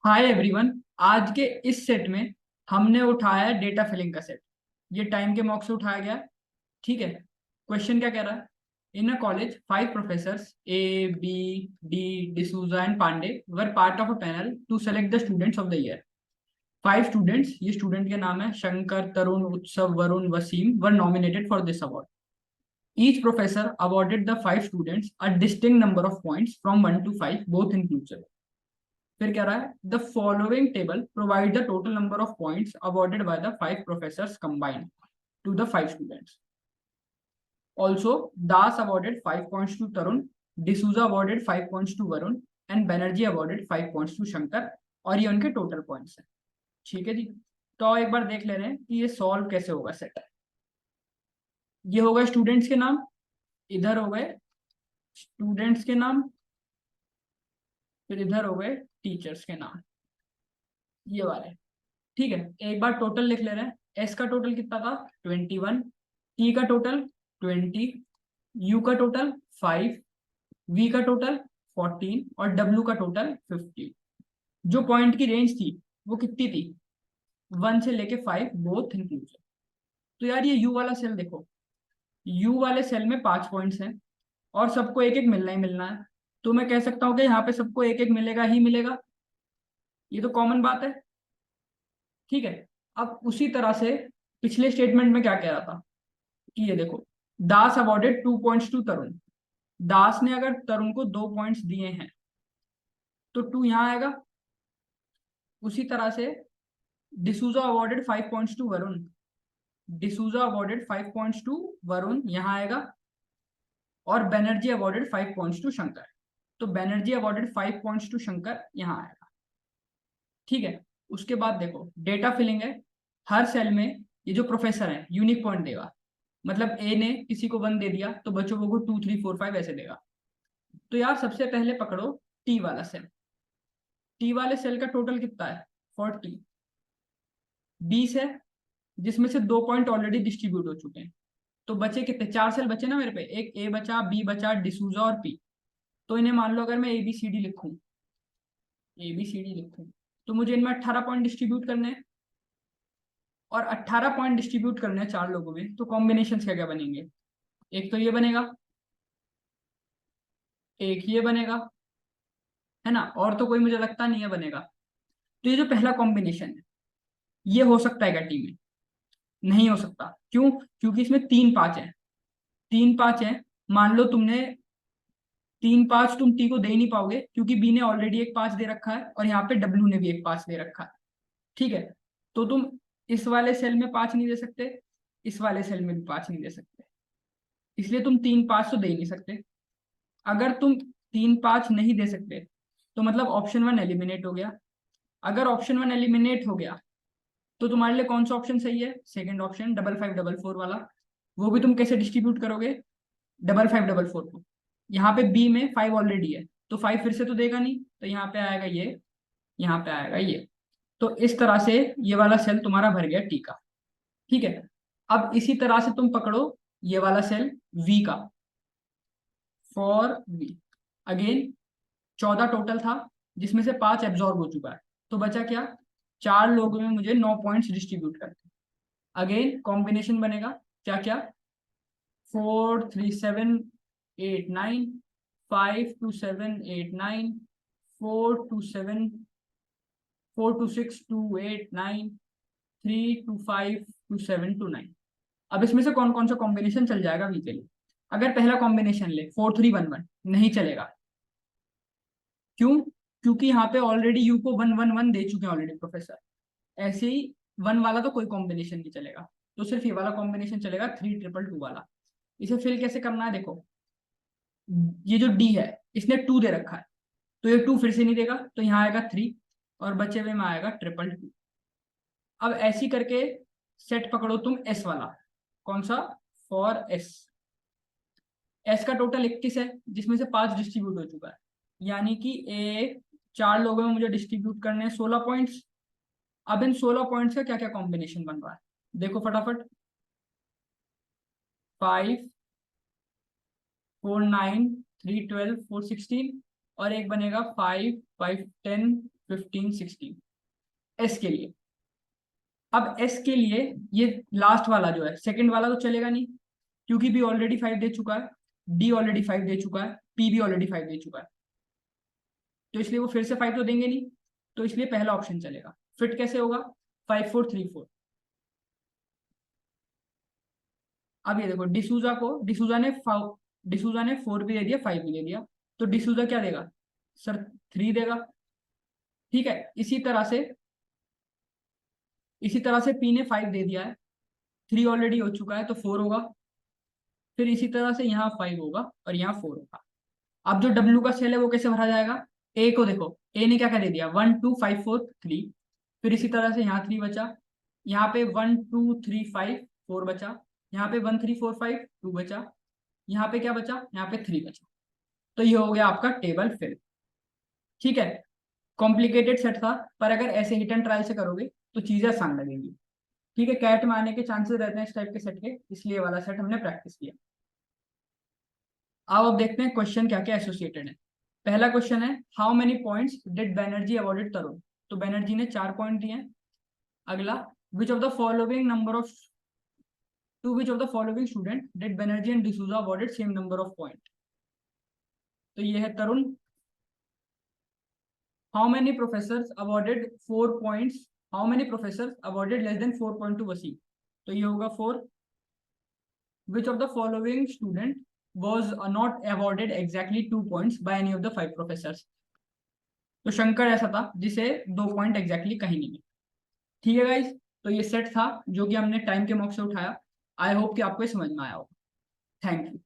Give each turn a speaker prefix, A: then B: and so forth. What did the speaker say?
A: Hi everyone. आज के इस सेट में हमने उठाया है डेटा फिलिंग का सेट। ये टाइम के मॉक से उठाया गया है। ठीक है। क्वेश्चन क्या कह रहा है? In a college 5 professors A B D D'Souza and Pandey were part of a panel to select the students of the year. 5 students, ये स्टूडेंट के नाम है Shankar, Tarun, Utsav, Varun, Wasim, were nominated for this award. Each professor awarded the 5 students a distinct number of points from 1 to 5, both inclusive. फिर कह रहा है the following table provide the total number of points awarded by the 5 professors combined to the 5 students. Also Das awarded 5 points to Tarun, D'Souza awarded 5 points to Varun and Banerjee awarded 5 points to Shankar. और ये उनके total points हैं। ठीक है जी। तो एक बार देख ले रहे हैं कि ये सॉल्व कैसे होगा सेट। ये होगा स्टूडेंट्स के नाम, इधर हो गए स्टूडेंट्स के नाम, फिर इधर हो गए टीचर्स के नाम, ये वाले। ठीक है, एक बार टोटल लिख ले रहे हैं। एस का टोटल कितना था? 21। टी का टोटल 20। यू का टोटल 5। वी का टोटल 14 और डब्ल्यू का टोटल 15। जो पॉइंट की रेंज थी वो कितनी थी? 1 से लेके 5, बोथ इंक्लूसिव। तो यार ये यू वाला सेल देखो, यू वाले सेल में 5 पॉइंट्स हैं और सबको एक एक मिलना ही मिलना है। तो मैं कह सकता हूँ कि यहाँ पे सबको एक एक मिलेगा ही मिलेगा। ये तो कॉमन बात है। ठीक है। अब उसी तरह से पिछले स्टेटमेंट में क्या कह रहा था कि ये देखो, दास अवॉर्डेड 2 पॉइंट्स टू तरुण। दास ने अगर तरुण को 2 पॉइंट्स दिए हैं तो 2 यहां आएगा। उसी तरह से D'Souza awarded 5 points to Varun. D'Souza awarded 5 points to Varun यहां आएगा। और Banerjee awarded 5 points to Shankar. तो Banerjee awarded 5 points to Shankar यहां आएगा। ठीक है। उसके बाद देखो डेटा फिलिंग है। हर सेल में ये जो प्रोफेसर है यूनिक पॉइंट देगा। मतलब ए ने किसी को 1 दे दिया तो बच्चों को 2 3 4 5 ऐसे देगा। तो यार सबसे पहले पकड़ो टी वाला सेल। टी वाले सेल का टोटल कितना है? 40। 20 है, जिसमें से 2 पॉइंट ऑलरेडी डिस्ट्रीब्यूट हो चुके हैं। तो बचे कितने? 4 सेल बचे ना मेरे पे। एक ए बचा, बी बचा, डिसूजा और पी। तो इन्हें मान लो अगर मैं ए बी सी डी लिखूं, ए बी सी डी लिखूं, तो मुझे इनमें 18 पॉइंट डिस्ट्रीब्यूट करने हैं। और 18 पॉइंट डिस्ट्रीब्यूट करने हैं 4 लोगों में, तो कॉम्बिनेशन क्या क्या बनेंगे? एक तो ये बनेगा, एक ये बनेगा, है ना? और तो कोई मुझे लगता नहीं है बनेगा। तो ये जो पहला कॉम्बिनेशन है ये हो सकता है क्या टी में? नहीं हो सकता। क्यों? क्योंकि इसमें 3 5 है। 3 5 है। मान लो तुमने 3 5 तुम टी को दे ही नहीं पाओगे क्योंकि बी ने ऑलरेडी एक 5 दे रखा है और यहाँ पे डब्ल्यू ने भी एक 5 दे रखा है। ठीक है। तो तुम इस वाले सेल में 5 नहीं दे सकते, इस वाले सेल में भी 5 नहीं दे सकते। इसलिए तुम 3 5 तो दे ही नहीं सकते। अगर तुम 3 5 नहीं दे सकते तो मतलब ऑप्शन 1 एलिमिनेट हो गया। अगर ऑप्शन 1 एलिमिनेट हो गया तो तुम्हारे लिए कौन सा ऑप्शन सही है? सेकंड ऑप्शन, 5544 वाला। वो भी तुम कैसे डिस्ट्रीब्यूट करोगे? 5544 को। यहाँ पे बी में 5 ऑलरेडी है तो 5 फिर से तो देगा नहीं, तो यहाँ पे आएगा ये, यहाँ पे आएगा ये। तो इस तरह से ये वाला सेल तुम्हारा भर गया टी का। ठीक है। अब इसी तरह से तुम पकड़ो ये वाला सेल वी का, फॉर वी। अगेन 14 टोटल था, जिसमें से 5 एब्जॉर्ब हो चुका है। तो बचा क्या? 4 लोगों में मुझे 9 पॉइंट्स डिस्ट्रीब्यूट करते। अगेन कॉम्बिनेशन बनेगा क्या क्या? 4 3 7 8 9, 5 2 7 8 9, 4 2 7, 4 2 6 2 8 9, 3 2 5 2 7 2 9। अब इसमें से कौन कौन सा कॉम्बिनेशन चल जाएगा वी के लिए? अगर पहला कॉम्बिनेशन ले 4 3 1 1, नहीं चलेगा। क्यों? क्योंकि यहाँ पे ऑलरेडी यू को 1 1 1 दे चुके हैं ऑलरेडी प्रोफेसर। ऐसे ही 1 वाला तो कोई कॉम्बिनेशन नहीं चलेगा। तो सिर्फ ये वाला कॉम्बिनेशन चलेगा, 3 2 2 वाला। इसे फिल कैसे करना है देखो। ये जो डी है इसने 2 दे रखा है, तो ये 2 फिर से नहीं देगा, तो यहाँ आएगा 3 और बचे हुए में आएगा 2 2 2। अब ऐसी करके सेट पकड़ो तुम एस वाला। कौन सा? For S. एस का टोटल 21 है, जिसमें से 5 डिस्ट्रीब्यूट हो चुका है। यानी कि ए 4 लोगों में मुझे डिस्ट्रीब्यूट करने हैं 16 पॉइंट्स। अब इन 16 पॉइंट्स का क्या क्या कॉम्बिनेशन बन रहा है देखो फटाफट। 5 4 9 3 12 4 16। और एक बनेगा 5 5 10 15, 16 एस के लिए। अब एस के लिए ये लास्ट वाला जो है, सेकंड वाला तो चलेगा नहीं, क्योंकि बी ऑलरेडी 5 दे चुका है, डी ऑलरेडी 5 दे चुका है, पी भी ऑलरेडी 5 दे चुका है, तो इसलिए वो फिर से 5 तो देंगे नहीं, तो इसलिए पहला ऑप्शन चलेगा। फिट कैसे होगा? 5 4 3 4। अब ये देखो, डिसूजा ने 4 भी दे दिया, 5 भी दे दिया, तो डिसूजा क्या देगा सर? 3 देगा। ठीक है, इसी तरह से पी ने 5 दे दिया है, 3 ऑलरेडी हो चुका है तो 4 होगा। फिर इसी तरह से यहाँ 5 होगा और यहाँ 4 होगा। अब जो डब्ल्यू का सेल है वो कैसे भरा जाएगा? ए को देखो, ए ने क्या क्या दे दिया, 1 2 5 4 3। फिर इसी तरह से यहाँ 3 बचा, यहाँ पे 1 2 3 5 4 बचा, यहाँ पे 1 3 4 5 2 बचा, यहाँ पे क्या बचा, यहाँ पे 3 बचा। तो ये हो गया आपका टेबल फिल। ठीक है, कॉम्प्लिकेटेड सेट था, पर अगर ऐसे हिट एंड ट्रायल से करोगे तो चीजें आसान लगेंगी। ठीक है, कैट में आने के चांसेस रहते हैं इस टाइप के सेट के, इसलिए वाला सेट हमने प्रैक्टिस किया। अब देखते हैं क्वेश्चन क्या क्या एसोसिएटेड है। पहला क्वेश्चन है, how many points did Banerjee awarded Tarun? तो बैनर्जी ने 4 पॉइंट दिए हैं। अगला, which of the following number of to which of the following student did Banerjee and D'Souza awarded same number of point? तो ये है Tarun. How many professors awarded 4 points, how many professors awarded less than 4 point to Wasim? तो ये होगा 4। Which of the following student was not awarded exactly 2 points by any of the 5 professors? तो शंकर ऐसा था जिसे 2 पॉइंट एग्जैक्टली कहीं नहीं मिले। ठीक है गाइज, तो ये सेट था जो कि हमने टाइम के मॉक से उठाया। आई होप कि आपको ये समझ में आया हो। Thank you.